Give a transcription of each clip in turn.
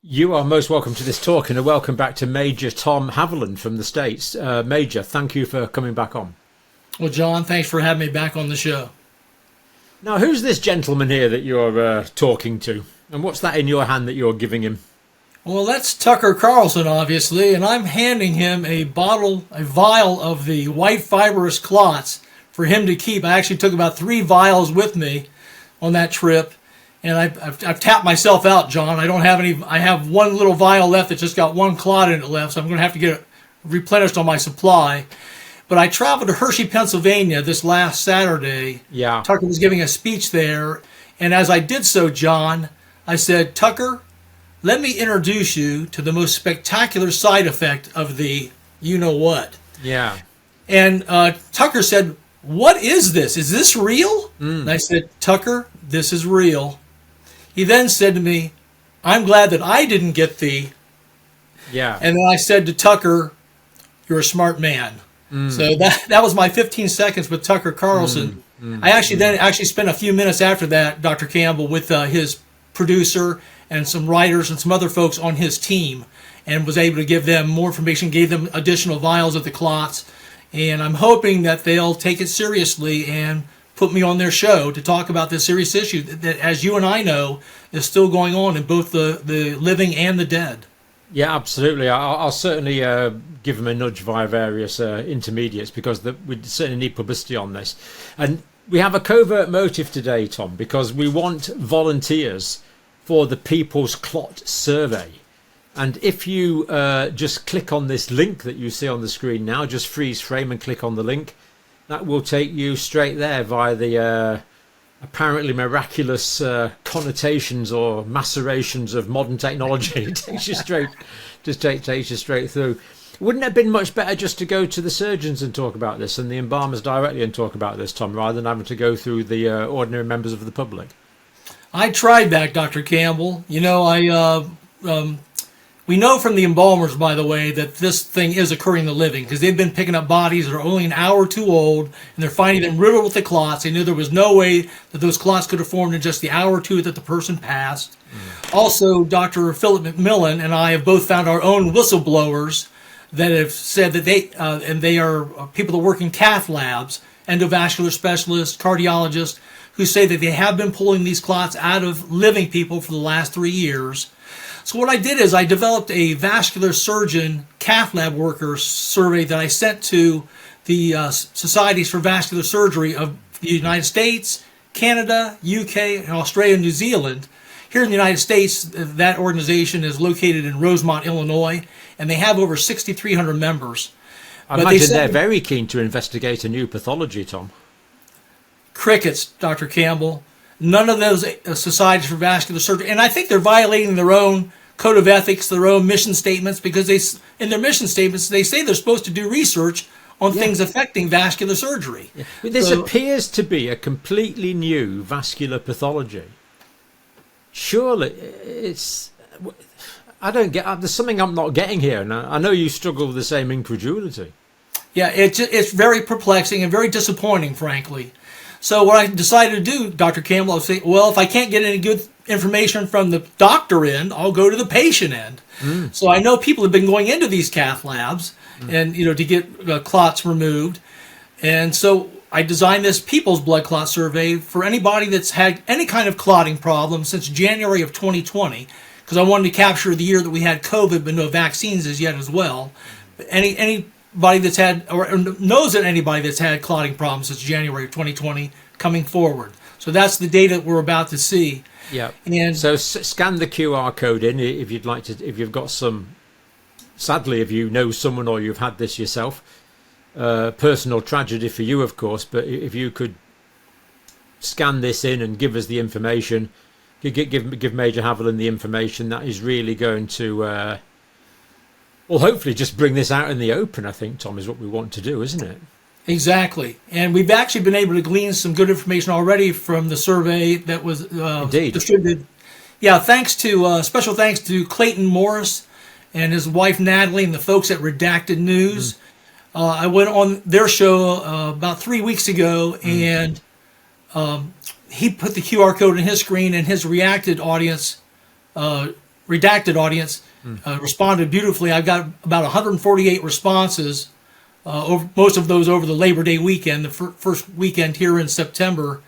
You are most welcome to this talk, and a welcome back to Major Tom Haviland from the States. Major, thank you for coming back on. Well, John, thanks for having me back on the show. Now, who's this gentleman here that you're talking to? And what's that in your hand that you're giving him? Well, that's Tucker Carlson, obviously, and I'm handing him a vial of the white fibrous clots for him to keep. I actually took about 3 vials with me on that trip, and I've tapped myself out, John. I don't have any. I have one little vial left that just got 1 clot in it left, so I'm going to have to get it replenished on my supply. But I traveled to Hershey, Pennsylvania this last Saturday. Yeah. Tucker was giving a speech there, and as I did so, John, I said, Tucker, let me introduce you to the most spectacular side effect of the you-know-what. Yeah. And Tucker said, what is this? Is this real? And I said, Tucker, this is real. He then said to me, I'm glad that I didn't get the... Yeah. And then I said to Tucker, you're a smart man. So that was my 15 seconds with Tucker Carlson. I actually spent a few minutes after that, Dr. Campbell, with his producer and some writers and some other folks on his team, and was able to give them more information, gave them additional vials of the clots. And I'm hoping that they'll take it seriously and put me on their show to talk about this serious issue that, as you and I know, is still going on in both the living and the dead. Yeah, absolutely. I'll certainly give them a nudge via various intermediates, because we certainly need publicity on this. And we have a covert motive today, Tom, because we want volunteers for the People's Clot Survey. And if you just click on this link that you see on the screen now, just freeze frame and click on the link, that will take you straight there via the apparently miraculous connotations or macerations of modern technology. It takes you straight, takes you straight through. Wouldn't it have been much better just to go to the surgeons and talk about this, and the embalmers directly and talk about this, Tom, rather than having to go through the ordinary members of the public? I tried that, Dr. Campbell. You know, we know from the embalmers, by the way, that this thing is occurring in the living, because they've been picking up bodies that are only an hour or two old, and they're finding them riddled with the clots. They knew there was no way that those clots could have formed in just the hour or two that the person passed. Also, Dr. Philip McMillan and I have both found our own whistleblowers that have said that they are people that work in cath labs, endovascular specialists, cardiologists, who say that they have been pulling these clots out of living people for the last 3 years. So what I did is I developed a vascular surgeon cath lab worker survey that I sent to the Societies for Vascular Surgery of the United States, Canada, UK, and Australia and New Zealand. Here in the United States, that organization is located in Rosemont, Illinois, and they have over 6,300 members. I imagine they're very keen to investigate a new pathology, Tom. Crickets, Dr. Campbell. None of those societies for vascular surgery, and I think they're violating their own code of ethics, their own mission statements, because in their mission statements they say they're supposed to do research on things affecting vascular surgery. Yeah. But this appears to be a completely new vascular pathology. Surely it's... I don't get... There's something I'm not getting here, and I know you struggle with the same incredulity. Yeah, it's very perplexing and very disappointing, frankly. So what I decided to do, Dr. Campbell, I was saying, well, if I can't get any good information from the doctor end, I'll go to the patient end. So I know people have been going into these cath labs and to get clots removed. And so I designed this People's Blood Clot Survey for anybody that's had any kind of clotting problem since January of 2020, because I wanted to capture the year that we had COVID, but no vaccines as yet as well. Anybody that's had, or knows that anybody that's had clotting problems since January of 2020 coming forward. So that's the data we're about to see. Yeah. And so scan the QR code in if you'd like to, if you've got some, sadly, if you know someone or you've had this yourself, personal tragedy for you, of course, but if you could scan this in and give us the information, give Major Haviland the information, that is really going to, well, hopefully just bring this out in the open, I think, Tom, is what we want to do, isn't it? Exactly. And we've actually been able to glean some good information already from the survey that was distributed. Yeah, special thanks to Clayton Morris and his wife Natalie and the folks at Redacted News. I went on their show about 3 weeks ago, and he put the QR code in his screen, and his reacted audience redacted audience responded beautifully. I've got about 148 responses, most of those over the Labor Day weekend, the first weekend here in September.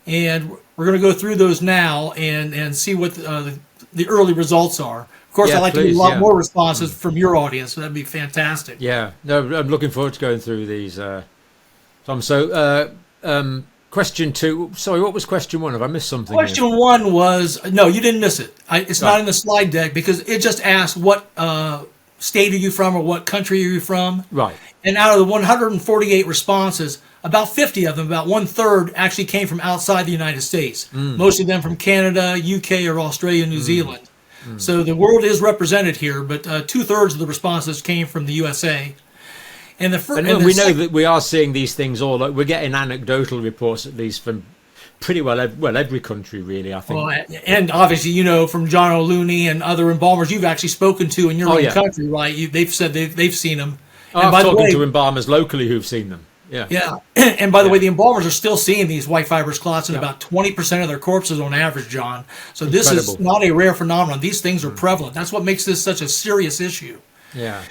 And we're going to go through those now and see what the early results are. Of course, I'd like to get a lot more responses from your audience, so that'd be fantastic. Yeah, no, I'm looking forward to going through these, Tom. So, question 2. Sorry, what was question 1? Have I missed something? Question 1 was, no, you didn't miss it. It's not in the slide deck because it just asked what state are you from or what country are you from. Right. And out of the 148 responses, about 50 of them, about 1/3, actually came from outside the United States. Most of them from Canada, UK, or Australia, New Zealand. So the world is represented here, but 2/3 of the responses came from the USA. And we know that we are seeing these things all. We're getting anecdotal reports, at least from pretty well every country, really. I think. Well, and obviously, from John O'Looney and other embalmers you've actually spoken to in your own country, right? They've said they've seen them. I'm talking to embalmers locally who've seen them. Yeah. Yeah. And by the way, the embalmers are still seeing these white fibrous clots in about 20% of their corpses on average, John. So this is not a rare phenomenon. These things are prevalent. That's what makes this such a serious issue. Yeah.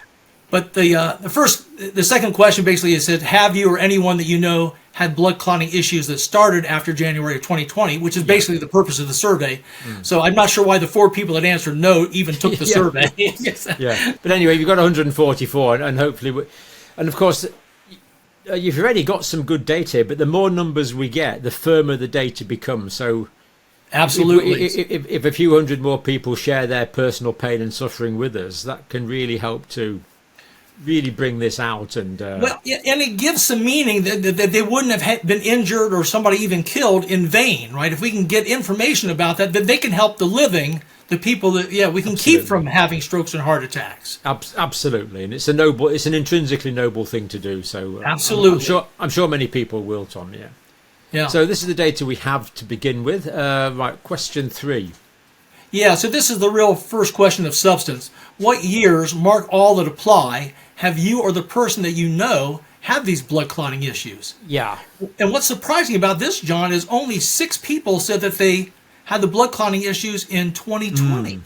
But the second question basically is, have you or anyone that you know had blood clotting issues that started after January of 2020, which is basically the purpose of the survey. So I'm not sure why the 4 people that answered no even took the survey. Yeah. But anyway, you've got 144, and hopefully, and of course, you've already got some good data, but the more numbers we get, the firmer the data becomes. So absolutely, if a few hundred more people share their personal pain and suffering with us, that can really help to really bring this out. And and it gives some meaning that they wouldn't have been injured or somebody even killed in vain, right? If we can get information about that, then they can help the living, the people that we can keep from having strokes and heart attacks. Absolutely, and it's an intrinsically noble thing to do. So absolutely, I'm sure many people will, Tom. Yeah. So this is the data we have to begin with. Right, question 3. Yeah, so this is the real first question of substance. What years, mark all that apply, have you or the person that you know have these blood clotting issues? Yeah. And what's surprising about this, John, is only 6 people said that they had the blood clotting issues in 2020,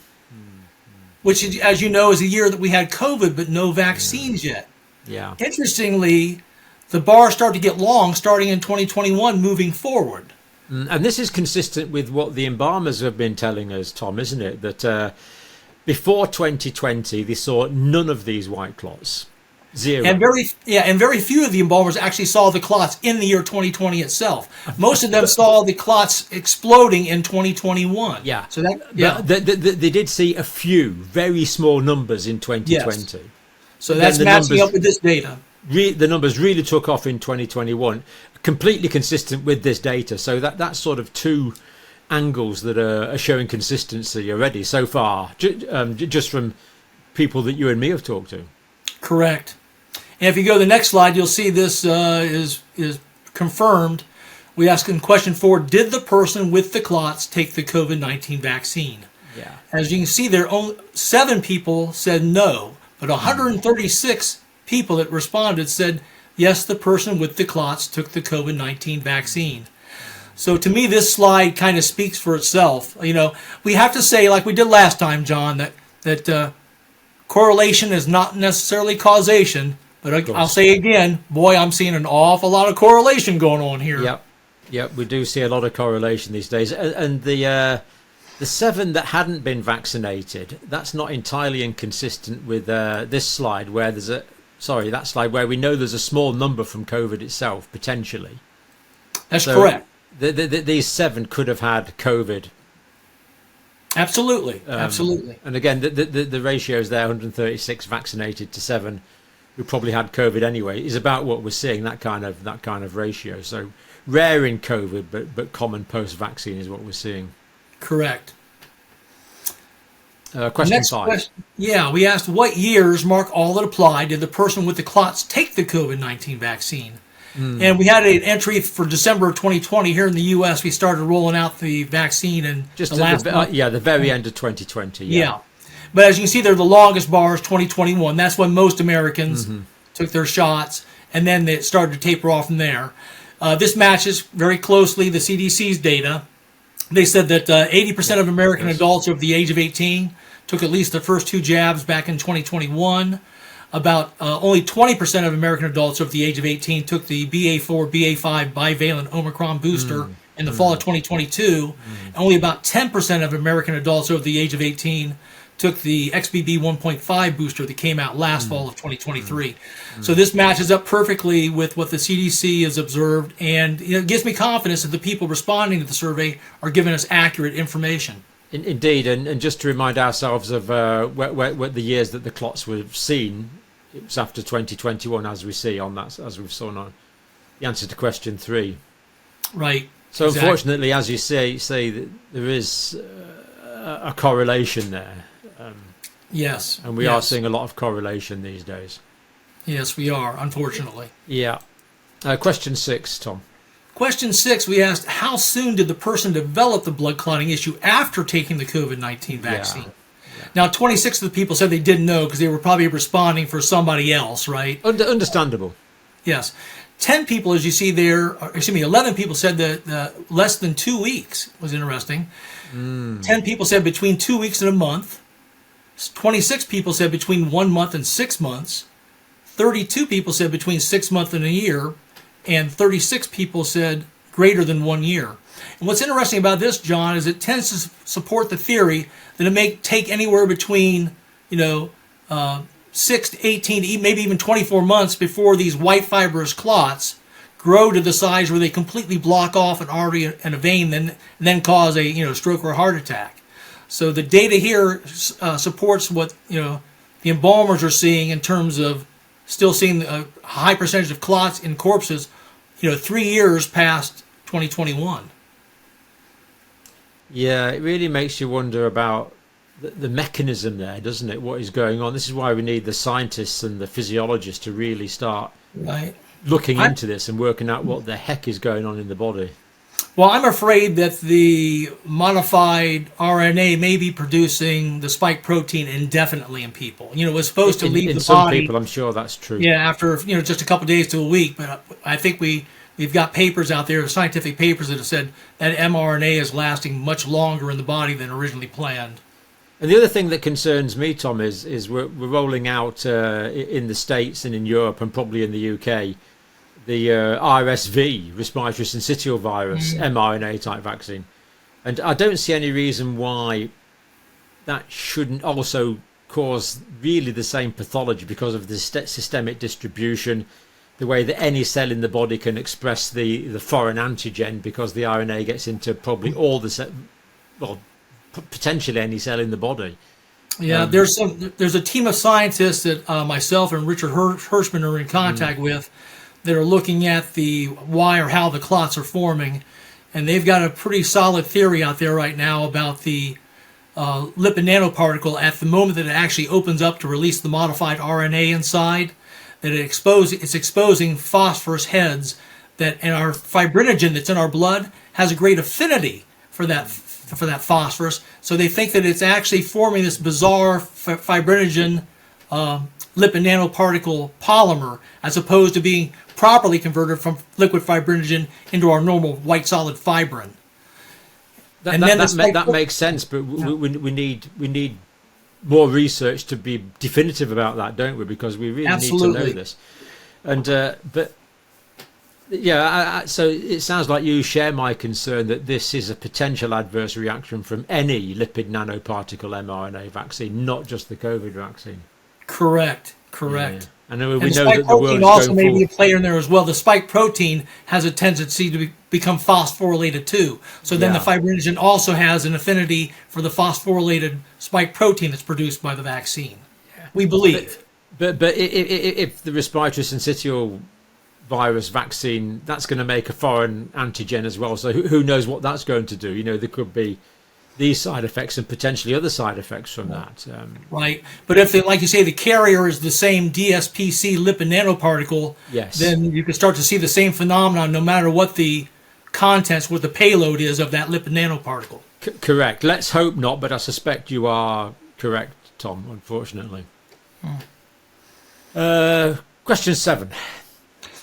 which, as you know, is a year that we had COVID, but no vaccines yet. Yeah. Interestingly, the bar started to get long starting in 2021 moving forward. And this is consistent with what the embalmers have been telling us, Tom, isn't it? That before 2020, they saw none of these white clots. 0. And very few of the embalmers actually saw the clots in the year 2020 itself. Most of them saw the clots exploding in 2021. Yeah. So they did see a few very small numbers in 2020. Yes. So that's matching up with this data. The numbers really took off in 2021, completely consistent with this data. So that's sort of 2 angles that are showing consistency already so far, just from people that you and me have talked to. Correct. And if you go to the next slide, you'll see this is confirmed. We ask in question 4, did the person with the clots take the COVID-19 vaccine? Yeah. As you can see, there only 7 people said no, but 136 people that responded said yes, the person with the clots took the COVID-19 vaccine. So to me, this slide kind of speaks for itself. We have to say, like we did last time, John, that correlation is not necessarily causation. But I'll say again, boy, I'm seeing an awful lot of correlation going on here. Yep, we do see a lot of correlation these days. And the 7 that hadn't been vaccinated, that's not entirely inconsistent with this slide where that slide where we know there's a small number from COVID itself, potentially. That's correct. These 7 could have had COVID. Absolutely. Absolutely. And again, the ratios there, 136 vaccinated to 7 who probably had COVID anyway, is about what we're seeing, that kind of ratio. So rare in COVID, but common post-vaccine is what we're seeing. Correct. Question 5. We asked what years, mark all that apply, did the person with the clots take the COVID-19 vaccine? And we had an entry for December of 2020 here in the U.S. We started rolling out the vaccine in just the last month. The very end of 2020. Yeah. But as you can see, they're the longest bars, 2021. That's when most Americans took their shots, and then they started to taper off from there. This matches very closely the CDC's data. They said that 80% of American adults over the age of 18 took at least the first 2 jabs back in 2021. About only 20% of American adults over the age of 18 took the BA4, BA5 bivalent Omicron booster in the fall of 2022. Only about 10% of American adults over the age of 18 took the XBB 1.5 booster that came out last fall of 2023. So this matches up perfectly with what the CDC has observed, and it gives me confidence that the people responding to the survey are giving us accurate information. Indeed, and just to remind ourselves of what the years that the clots were seen, it was after 2021, as we see on that, as we've saw on the answer to question 3. Right. So exactly. Unfortunately, as you say that there is a correlation there. Yes. And we are seeing a lot of correlation these days. Yes, we are, unfortunately. Yeah. Question 6, Tom. Question 6, we asked, how soon did the person develop the blood clotting issue after taking the COVID-19 vaccine? Yeah. Now, 26 of the people said they didn't know because they were probably responding for somebody else, right? Understandable. Yes. 10 people, as you see there, 11 people said that less than 2 weeks was interesting. 10 people said between 2 weeks and a month. 26 people said between 1 month and 6 months. 32 people said between 6 months and a year. And 36 people said greater than 1 year. And what's interesting about this, John, is it tends to support the theory that it may take anywhere between, 6 to 18, maybe even 24 months before these white fibrous clots grow to the size where they completely block off an artery and a vein, and then cause a stroke or a heart attack. So the data here supports what the embalmers are seeing in terms of still seeing a high percentage of clots in corpses, 3 years past 2021. Yeah, it really makes you wonder about the mechanism there, doesn't it? What is going on? This is why we need the scientists and the physiologists to really start looking into this and working out what the heck is going on in the body. Well, I'm afraid that the modified RNA may be producing the spike protein indefinitely in people. It was supposed to leave the body. In some people, I'm sure that's true. Yeah, after just a couple of days to a week. But I think we've got papers out there, scientific papers that have said that mRNA is lasting much longer in the body than originally planned. And the other thing that concerns me, Tom, is we're rolling out in the States and in Europe and probably in the UK the RSV, respiratory syncytial virus, mRNA type vaccine. And I don't see any reason why that shouldn't also cause really the same pathology because of the systemic distribution, the way that any cell in the body can express the foreign antigen because the RNA gets into probably all the potentially any cell in the body. Yeah, there's a team of scientists that myself and Richard Hirschman are in contact with that are looking at the why or how the clots are forming, and they've got a pretty solid theory out there right now about the lipid nanoparticle at the moment that it actually opens up to release the modified RNA inside, that it's exposing phosphorus heads that, and our fibrinogen that's in our blood has a great affinity for that phosphorus. So they think that it's actually forming this bizarre fibrinogen lipid nanoparticle polymer as opposed to being properly converted from liquid fibrinogen into our normal white solid fibrin. That makes sense, but we need more research to be definitive about that, don't we? Because we really need to know this. And but yeah, so it sounds like you share my concern that this is a potential adverse reaction from any lipid nanoparticle mRNA vaccine, not just the COVID vaccine. Correct. Yeah. And we know the spike that the protein world also may be a player in there as well. The spike protein has a tendency to become phosphorylated too. So then the fibrinogen also has an affinity for the phosphorylated spike protein that's produced by the vaccine. We believe. But if the respiratory syncytial virus vaccine, that's going to make a foreign antigen as well. So who knows what that's going to do? There could be these side effects and potentially other side effects from that. Right. But if, like you say, the carrier is the same DSPC lipid nanoparticle, then you can start to see the same phenomenon no matter what the contents, what the payload is of that lipid nanoparticle. Correct. Let's hope not, but I suspect you are correct, Tom, unfortunately. Question 7.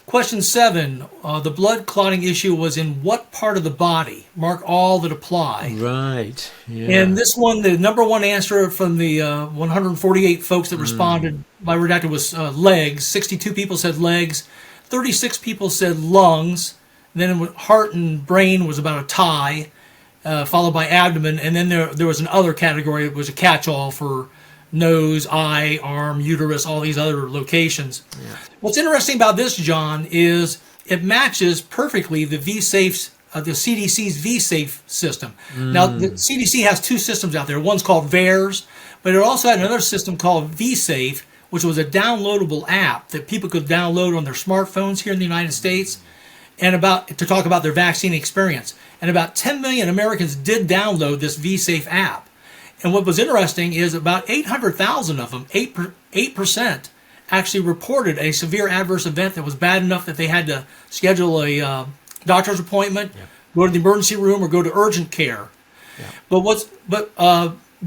Question 7. The blood clotting issue was in what part of the body? Mark all that apply. Right. Yeah. And this one, the number one answer from the 148 folks that responded by redacted was legs. 62 people said legs. 36 people said lungs. Then heart and brain was about a tie, followed by abdomen. And then there was an other category. It was a catch-all for nose, eye, arm, uterus, all these other locations. Yeah. What's interesting about this, John, is it matches perfectly the V-Safe's, the CDC's V-Safe system. Now, the CDC has two systems out there. One's called VAERS, but it also had another system called V-Safe, which was a downloadable app that people could download on their smartphones here in the United States and to talk about their vaccine experience. And about 10 million Americans did download this V-Safe app. And what was interesting is about 800,000 of them, 8%, actually reported a severe adverse event that was bad enough that they had to schedule a doctor's appointment, go to the emergency room, or go to urgent care. Yeah. But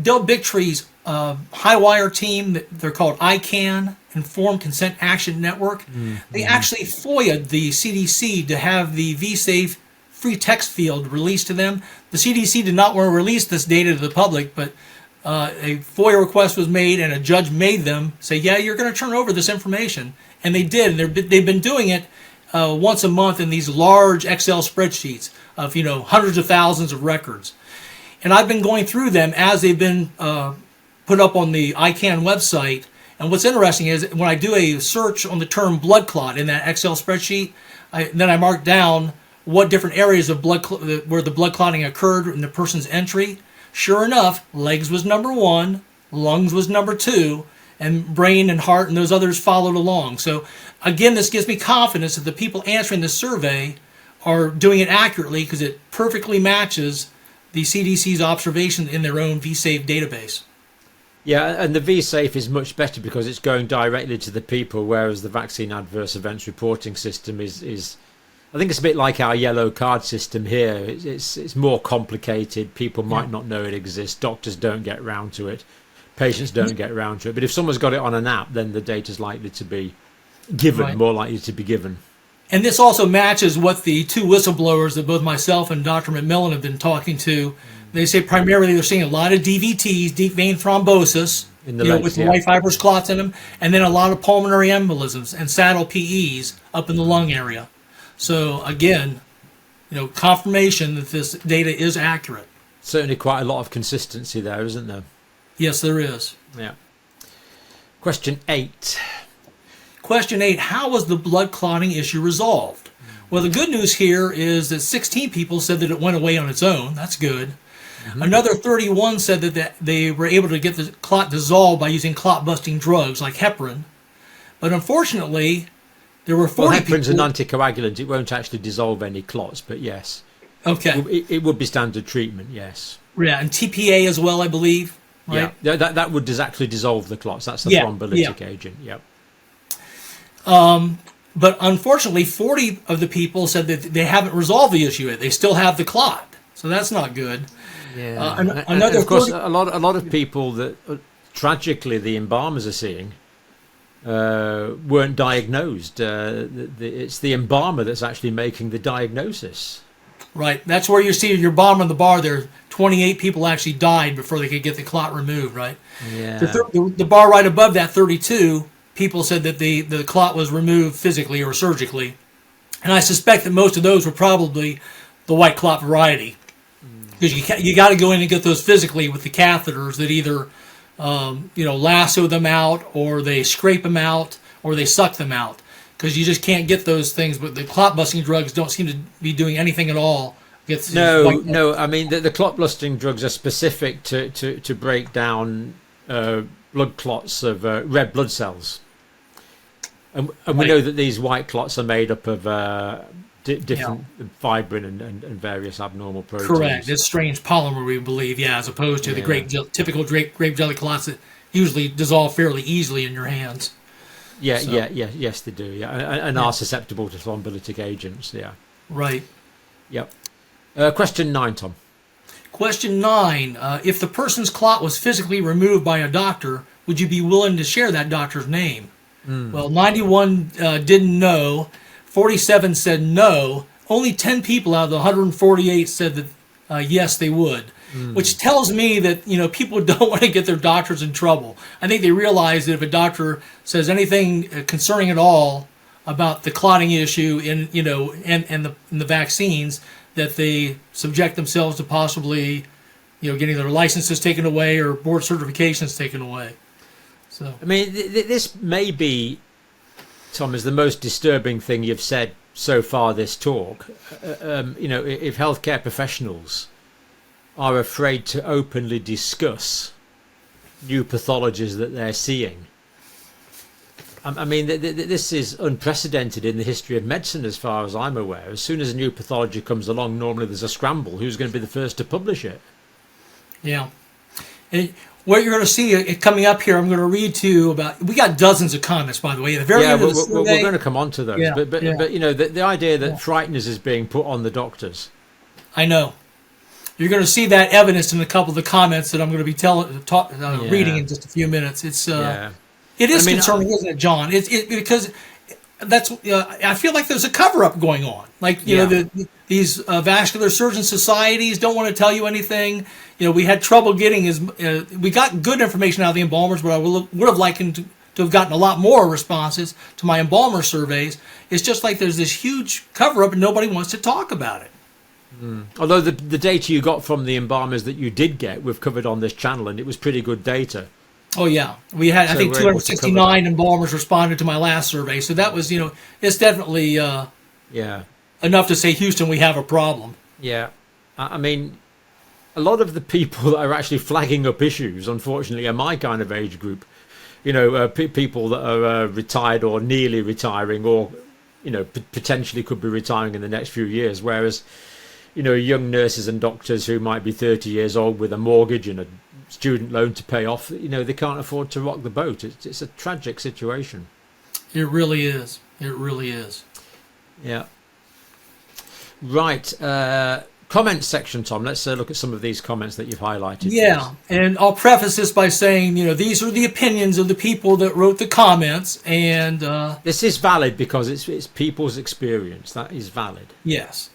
Del Bigtree's high-wire team, they're called ICANN, Informed Consent Action Network, they actually FOIA'd the CDC to have the V-Safe free text field released to them. The CDC did not want to release this data to the public, but a FOIA request was made, and a judge made them say, yeah, you're going to turn over this information. And they did. And they've been doing it once a month in these large Excel spreadsheets of, hundreds of thousands of records. And I've been going through them as they've been put up on the ICANN website. And what's interesting is when I do a search on the term blood clot in that Excel spreadsheet, then I mark down what different areas of where the blood clotting occurred in the person's entry. Sure enough, legs was number 1, lungs was number 2, and brain and heart and those others followed along. So again, this gives me confidence that the people answering the survey are doing it accurately because it perfectly matches the CDC's observations in their own V-Safe database. Yeah, and the V-Safe is much better because it's going directly to the people, whereas the vaccine adverse events reporting system is I think it's a bit like our yellow card system here. It's more complicated. People might not know it exists. Doctors don't get round to it. Patients don't get round to it. But if someone's got it on an app, then the data's likely to be given, more likely to be given. And this also matches what the two whistleblowers that both myself and Dr. McMillan have been talking to. They say primarily they're seeing a lot of DVTs, deep vein thrombosis, in the legs, with the white fibrous clots in them, and then a lot of pulmonary embolisms and saddle PEs up in the lung area. So again, confirmation that this data is accurate. Certainly quite a lot of consistency there, isn't there? Yes, there is. Yeah. Question 8. Question 8, how was the blood clotting issue resolved? Well, the good news here is that 16 people said that it went away on its own. That's good. Another 31 said that they were able to get the clot dissolved by using clot-busting drugs like heparin. But unfortunately, there were 40 heparin's people... an anticoagulant. It won't actually dissolve any clots, but yes. Okay. It would be standard treatment, yes. Yeah, and TPA as well, I believe. Right? Yeah, that would actually dissolve the clots. That's the thrombolytic agent, yep. But unfortunately, 40 of the people said that they haven't resolved the issue yet. They still have the clot. So that's not good. Yeah. And of course, a lot of people that, tragically, the embalmers are seeing weren't diagnosed. It's the embalmer that's actually making the diagnosis. Right. That's where you see your bottom of the bar there. 28 people actually died before they could get the clot removed, right? Yeah. The bar right above that, 32, people said that the clot was removed physically or surgically. And I suspect that most of those were probably the white clot variety. Because you got to go in and get those physically with the catheters that either lasso them out, or they scrape them out, or they suck them out. Because you just can't get those things. But the clot-busting drugs don't seem to be doing anything at all. No. I mean, the clot-busting drugs are specific to break down blood clots of red blood cells. And we know that these white clots are made up of different fibrin and various abnormal proteins. Correct. It's strange polymer, we believe, as opposed to the typical grape jelly clots that usually dissolve fairly easily in your hands. Yes, they do. Yeah, and are susceptible to thrombolytic agents. Yeah. Right. Yep. Question 9, Tom. Question 9. If the person's clot was physically removed by a doctor, would you be willing to share that doctor's name? Well, 91 didn't know. 47 said no. Only 10 people out of the 148 said that yes, they would. Which tells me that people don't want to get their doctors in trouble. I think they realize that if a doctor says anything concerning at all about the clotting issue and the vaccines, that they subject themselves to possibly getting their licenses taken away or board certifications taken away. So I mean, this may be, Tom, is the most disturbing thing you've said so far this talk. If healthcare professionals are afraid to openly discuss new pathologies that they're seeing. I mean, this is unprecedented in the history of medicine as far as I'm aware. As soon as a new pathology comes along, normally there's a scramble. Who's going to be the first to publish it? Yeah. And what you're going to see coming up here, I'm going to read to you about, we got dozens of comments, by the way. At the very end of the survey, we're going to come on to those. Yeah, but the idea that frighteners is being put on the doctors. I know. You're going to see that evidence in a couple of the comments that I'm going to be reading in just a few minutes. It is concerning, isn't it, John? Because that's I feel like there's a cover-up going on. Like these vascular surgeon societies don't want to tell you anything. We had trouble getting we got good information out of the embalmers, but I would have liked to have gotten a lot more responses to my embalmer surveys. It's just like there's this huge cover-up and nobody wants to talk about it. Although the data you got from the embalmers that you did get, we've covered on this channel, and it was pretty good data. Oh yeah, we had I think 269 embalmers responded to my last survey, so that was it's definitely enough to say, Houston, we have a problem. Yeah, I mean, a lot of the people that are actually flagging up issues, unfortunately, are my kind of age group. People that are retired or nearly retiring, or potentially could be retiring in the next few years, whereas young nurses and doctors who might be 30 years old with a mortgage and a student loan to pay off, they can't afford to rock the boat. It's a tragic situation. It really is. It really is. Yeah. Right. Comments section, Tom. Let's look at some of these comments that you've highlighted. Yeah, and I'll preface this by saying, these are the opinions of the people that wrote the comments, and this is valid because it's people's experience. That is valid. Yes.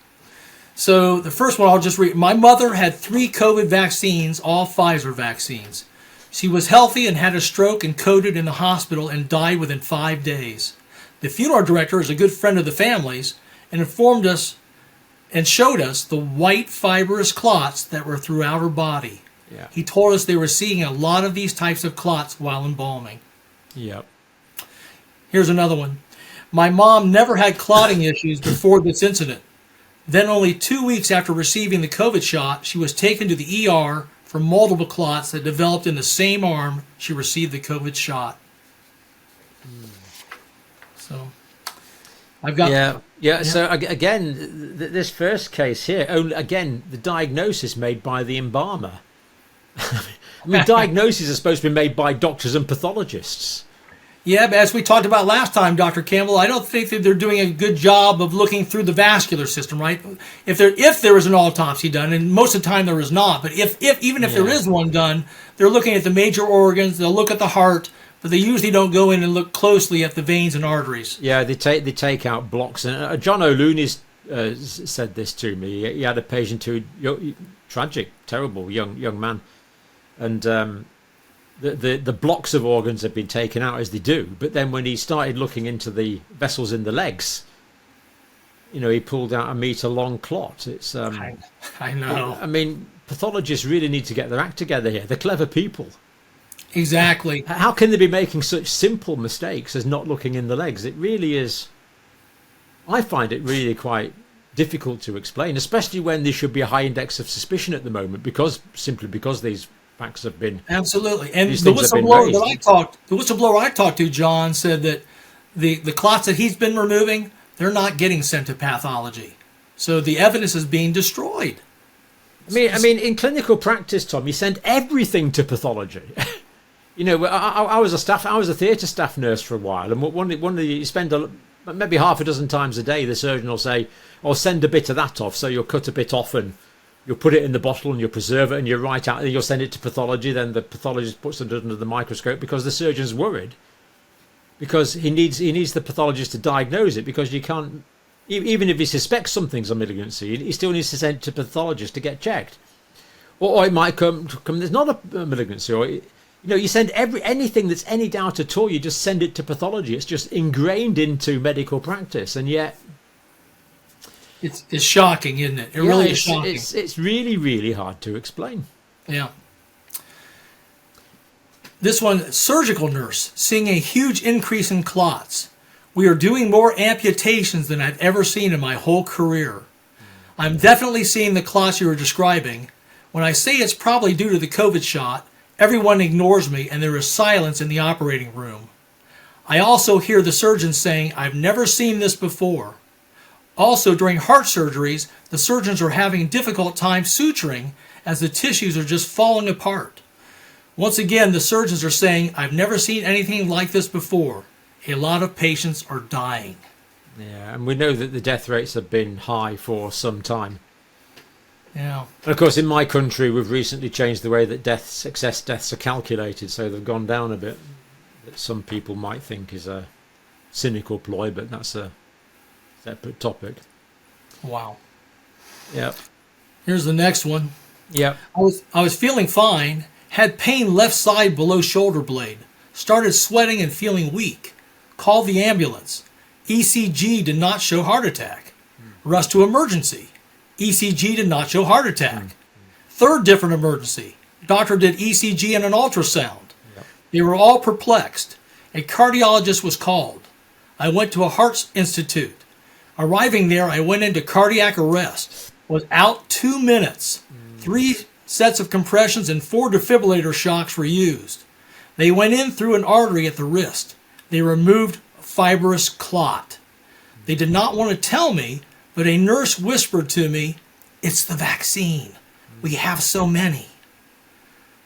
So the first one I'll just read. My mother had 3 COVID vaccines, all Pfizer vaccines. She was healthy and had a stroke and coded in the hospital and died within 5 days. The funeral director is a good friend of the family's and informed us and showed us the white fibrous clots that were throughout her body. Yeah. He told us they were seeing a lot of these types of clots while embalming. Yep. Here's another one. My mom never had clotting issues before this incident. Then only 2 weeks after receiving the COVID shot, she was taken to the ER for multiple clots that developed in the same arm she received the COVID shot. So, I've got... Yeah. So, again, this first case here, again, the diagnosis made by the embalmer. I mean, diagnoses are supposed to be made by doctors and pathologists. Yeah, but as we talked about last time, Dr. Campbell, I don't think that they're doing a good job of looking through the vascular system, right? If there is an autopsy done, and most of the time there is not, but even if there is one done, they're looking at the major organs, they'll look at the heart, but they usually don't go in and look closely at the veins and arteries. Yeah, they take out blocks. And John O'Looney's said this to me. He had a patient who, tragic, terrible young man, and the blocks of organs had been taken out as they do, but then when he started looking into the vessels in the legs, he pulled out a meter-long clot. It's I know. I mean, pathologists really need to get their act together here. They're clever people. Exactly. How can they be making such simple mistakes as not looking in the legs? It really is. I find it really quite difficult to explain, especially when there should be a high index of suspicion at the moment, because these facts have been absolutely. And the whistleblower I talked to, John, said that the clots that he's been removing, they're not getting sent to pathology, so the evidence is being destroyed. I mean, in clinical practice, Tom, you send everything to pathology. I was a theatre staff nurse for a while, and you spend maybe half a dozen times a day. The surgeon will say, "Oh, send a bit of that off," so you'll cut a bit off and you'll put it in the bottle and you'll preserve it and you'll write out and you'll send it to pathology. Then the pathologist puts it under the microscope because the surgeon's worried because he needs the pathologist to diagnose it, because you can't, even if he suspects something's a malignancy, he still needs to send it to a pathologist to get checked. Or it might come there's not a malignancy, or you send anything that's any doubt at all, you just send it to pathology. It's just ingrained into medical practice, and yet it's shocking, isn't it? It really is shocking. It's really, really hard to explain. Yeah. This one, surgical nurse, seeing a huge increase in clots. We are doing more amputations than I've ever seen in my whole career. I'm definitely seeing the clots you were describing. When I say it's probably due to the COVID shot, everyone ignores me and there is silence in the operating room. I also hear the surgeons saying, I've never seen this before. Also, during heart surgeries, the surgeons are having difficult time suturing as the tissues are just falling apart. Once again, the surgeons are saying, I've never seen anything like this before. A lot of patients are dying. Yeah, and we know that the death rates have been high for some time. Yeah. And of course, in my country, we've recently changed the way that excess deaths are calculated, so they've gone down a bit. That some people might think is a cynical ploy, but that's a separate topic. Wow. Yep. Here's the next one. Yep. I was feeling fine, had pain left side below shoulder blade, started sweating and feeling weak. Called the ambulance. ECG did not show heart attack. Rushed to emergency. ECG did not show heart attack. Third different emergency. Doctor did ECG and an ultrasound. Yep. They were all perplexed. A cardiologist was called. I went to a heart institute. Arriving there, I went into cardiac arrest. Was out 2 minutes. 3 sets of compressions and 4 defibrillator shocks were used. They went in through an artery at the wrist. They removed fibrous clot. They did not want to tell me, but a nurse whispered to me, it's the vaccine. We have so many.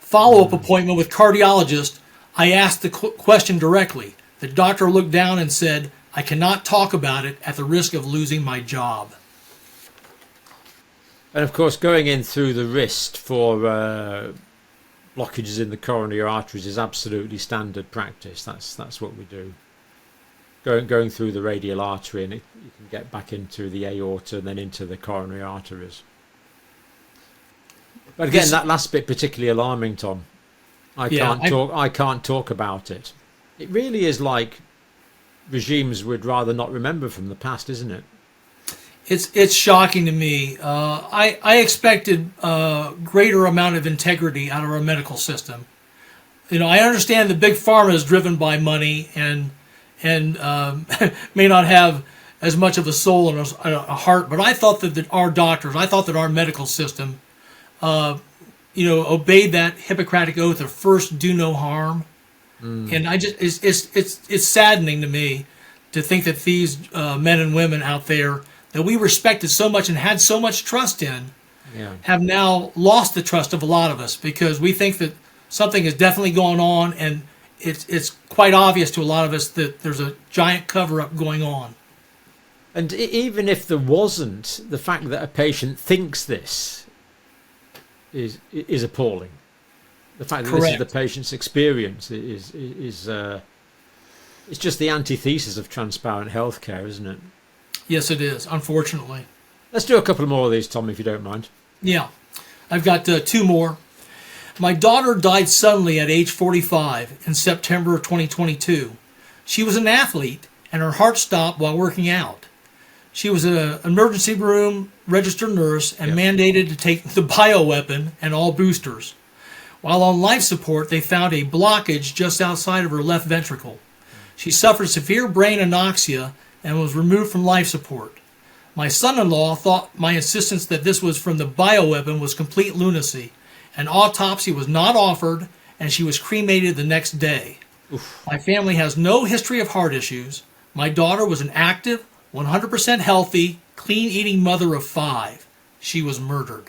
Follow-up appointment with cardiologist. I asked the question directly. The doctor looked down and said, I cannot talk about it at the risk of losing my job. And of course, going in through the wrist for blockages in the coronary arteries is absolutely standard practice. That's what we do. Going through the radial artery, and you can get back into the aorta and then into the coronary arteries. But again, that last bit particularly alarming, Tom. I can't talk about it. It really is like regimes would rather not remember from the past, isn't it? It's shocking to me. I expected a greater amount of integrity out of our medical system. I understand that big pharma is driven by money and may not have as much of a soul and a heart. But I thought that our doctors, I thought that our medical system, obeyed that Hippocratic oath of first do no harm. And it's saddening to me to think that these men and women out there that we respected so much and had so much trust in have now lost the trust of a lot of us, because we think that something is definitely going on, and it's quite obvious to a lot of us that there's a giant cover-up going on. And even if there wasn't, the fact that a patient thinks this is appalling. The fact that this is the patient's experience is it's just the antithesis of transparent healthcare, isn't it? Yes, it is, unfortunately. Let's do a couple more of these, Tom, if you don't mind. Yeah. I've got 2 more. My daughter died suddenly at age 45 in September of 2022. She was an athlete, and her heart stopped while working out. She was an emergency room registered nurse and mandated to take the bioweapon and all boosters. While on life support, they found a blockage just outside of her left ventricle. She suffered severe brain anoxia and was removed from life support. My son-in-law thought my insistence that this was from the bioweapon was complete lunacy. An autopsy was not offered, and she was cremated the next day. Oof. My family has no history of heart issues. My daughter was an active, 100% healthy, clean-eating mother of 5. She was murdered.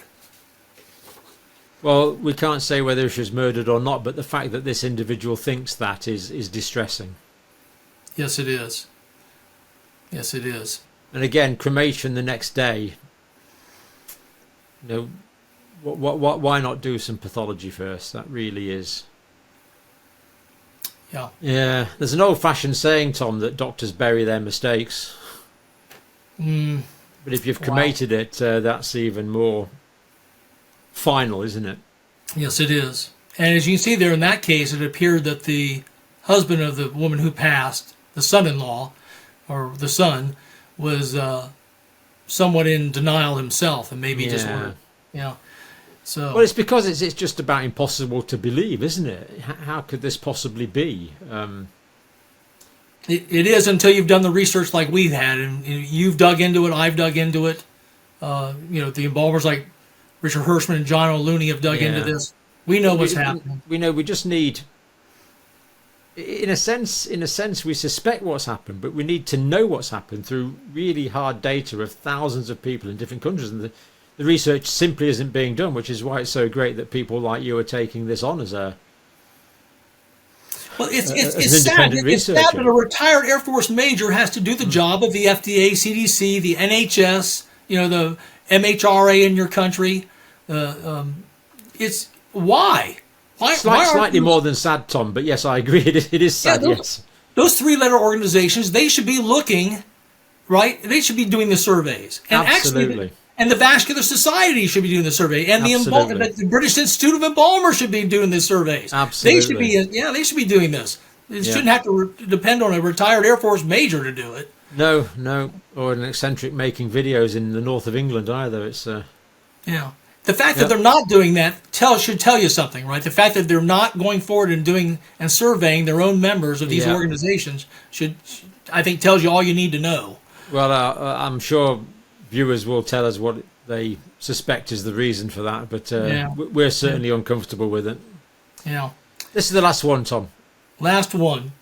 Well, we can't say whether she was murdered or not, but the fact that this individual thinks that is distressing. Yes, it is. Yes, it is. And again, cremation the next day. Why not do some pathology first? That really is. Yeah. Yeah, there's an old-fashioned saying, Tom, that doctors bury their mistakes. Mm, But if you've wow. cremated it, that's even more final, isn't it? Yes, it is. And as you can see there in that case, it appeared that the husband of the woman who passed, the son-in-law, or the son, was somewhat in denial himself, and maybe just wanted, you know. So. Well, it's because it's just about impossible to believe, isn't it? How could this possibly be? It is until you've done the research like we've had, and you've dug into it. I've dug into it. The embalmers like Richard Hirschman and John O'Looney have dug into this. We know what's happening. We know. We just need, in a sense, we suspect what's happened, but we need to know what's happened through really hard data of thousands of people in different countries, and the research simply isn't being done, which is why it's so great that people like you are taking this on as a. Well, it's sad. Independent It's sad that a retired Air Force major has to do the job of the FDA, CDC, the NHS, the MHRA in your country. It's why? Slightly more than sad, Tom, but yes, I agree. It is sad, yes. Those three-letter organizations, they should be looking, right? They should be doing the surveys. And Absolutely. And the Vascular Society should be doing the survey, and the British Institute of Embalmers should be doing the surveys. Absolutely. They should be doing this. It shouldn't have to depend on a retired Air Force major to do it. No, or an eccentric making videos in the north of England either. It's The fact that they're not doing that should tell you something, right? The fact that they're not going forward and doing and surveying their own members of these organizations I think, tells you all you need to know. Well, I'm sure viewers will tell us what they suspect is the reason for that, but we're certainly uncomfortable with it. Yeah. This is the last one, Tom. Last one.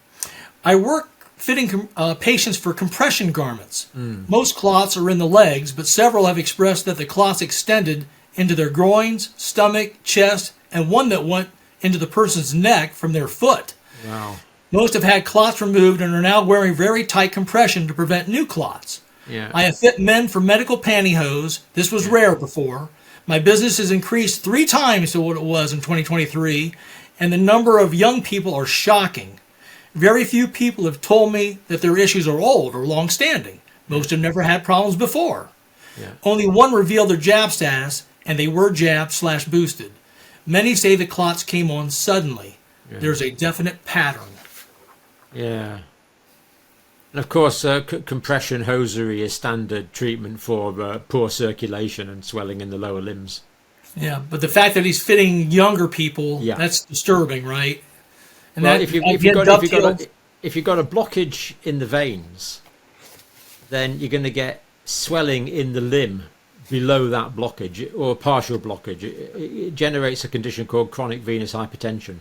I work fitting patients for compression garments. Most clots are in the legs, but several have expressed that the clots extended into their groins, stomach, chest, and one that went into the person's neck from their foot. Wow. Most have had clots removed and are now wearing very tight compression to prevent new clots. Yeah. I have fit men for medical pantyhose. This was rare before. My business has increased 3 times to what it was in 2023, and the number of young people are shocking. Very few people have told me that their issues are old or long-standing. Most have never had problems before. Yeah. Only one revealed their jab status, and they were jabbed/boosted. Many say the clots came on suddenly. Yeah. There's a definite pattern. Yeah. And of course, compression hosiery is standard treatment for poor circulation and swelling in the lower limbs. Yeah, but the fact that he's fitting younger people, that's disturbing, right? And well, if you've got a blockage in the veins, then you're going to get swelling in the limb below that blockage, or partial blockage. It generates a condition called chronic venous hypertension,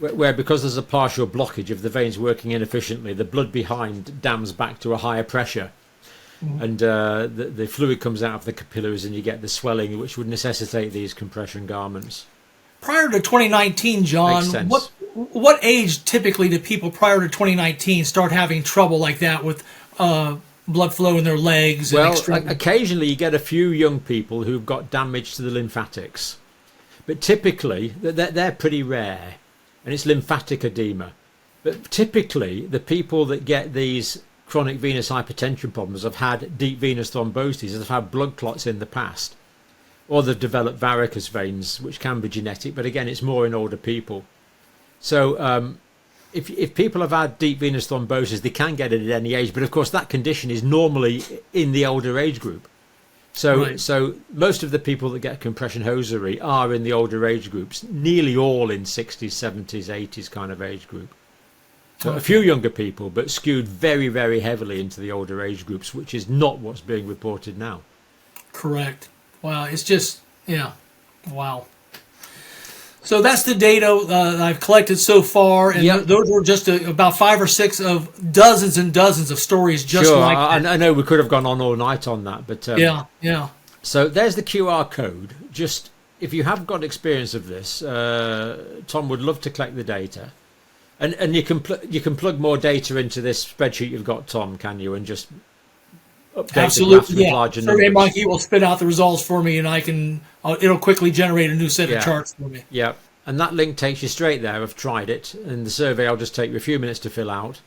where because there's a partial blockage of the veins working inefficiently, the blood behind dams back to a higher pressure, and the fluid comes out of the capillaries, and you get the swelling, which would necessitate these compression garments. Prior to 2019, John, what age typically do people prior to 2019 start having trouble like that with blood flow in their legs? Well, occasionally you get a few young people who've got damage to the lymphatics, but typically they're pretty rare. And it's lymphatic edema. But typically, the people that get these chronic venous hypertension problems have had deep venous thrombosis, have had blood clots in the past, or they've developed varicose veins, which can be genetic, but again, it's more in older people. So if people have had deep venous thrombosis, they can get it at any age, but of course that condition is normally in the older age group. So most of the people that get compression hosiery are in the older age groups, nearly all in 60s, 70s, 80s kind of age group. So a few younger people, but skewed very, very heavily into the older age groups, which is not what's being reported now. Correct. Wow, it's just, wow. So that's the data I've collected so far, and those were just about 5 or 6 of dozens and dozens of stories just like that. I know we could have gone on all night on that, but yeah. So there's the QR code. Just if you have got experience of this, Tom would love to collect the data, and you can plug more data into this spreadsheet you've got, Tom, can you, and just update the graphs with larger numbers. SurveyMonkey will spit out the results for me, and it'll quickly generate a new set of charts for me. Yeah. and that link takes you straight there. I've tried it, and the survey will just take you a few minutes to fill out.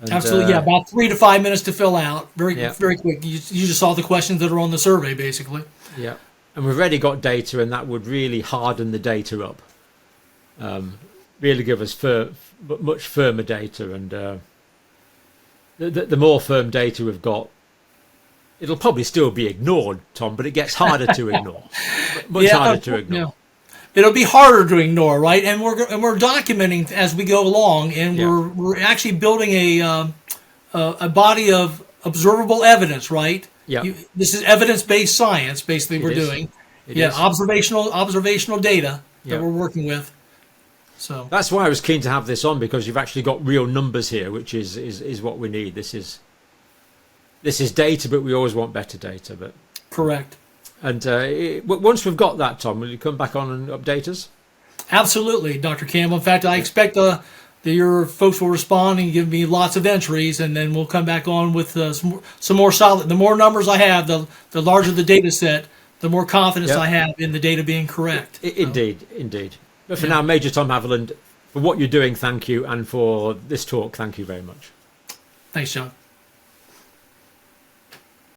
And, Absolutely, yeah, about 3 to 5 minutes to fill out. Very Yeah. very quick. You just saw the questions that are on the survey, basically. Yeah, and we've already got data, and that would really harden the data up. Really give us much firmer data, and the more firm data we've got, it'll probably still be ignored, Tom, but it gets harder to ignore. Much harder to ignore. Yeah. It'll be harder to ignore, right? And we're documenting as we go along, and we're actually building a body of observable evidence, right? Yeah. This is evidence-based science, basically. We're doing. It is. Observational data that Yeah. we're working with. So That's why I was keen to have this on, because you've actually got real numbers here, which is what we need. This is data, but we always want better data. But correct. And once we've got that, Tom, will you come back on and update us? Absolutely, Dr. Campbell. In fact, I expect your folks will respond and give me lots of entries, and then we'll come back on with some more solid. The more numbers I have, the larger the data set, the more confidence I have in the data being correct. Indeed. But for now, Major Tom Haviland, for what you're doing, thank you, and for this talk, thank you very much. Thanks, John.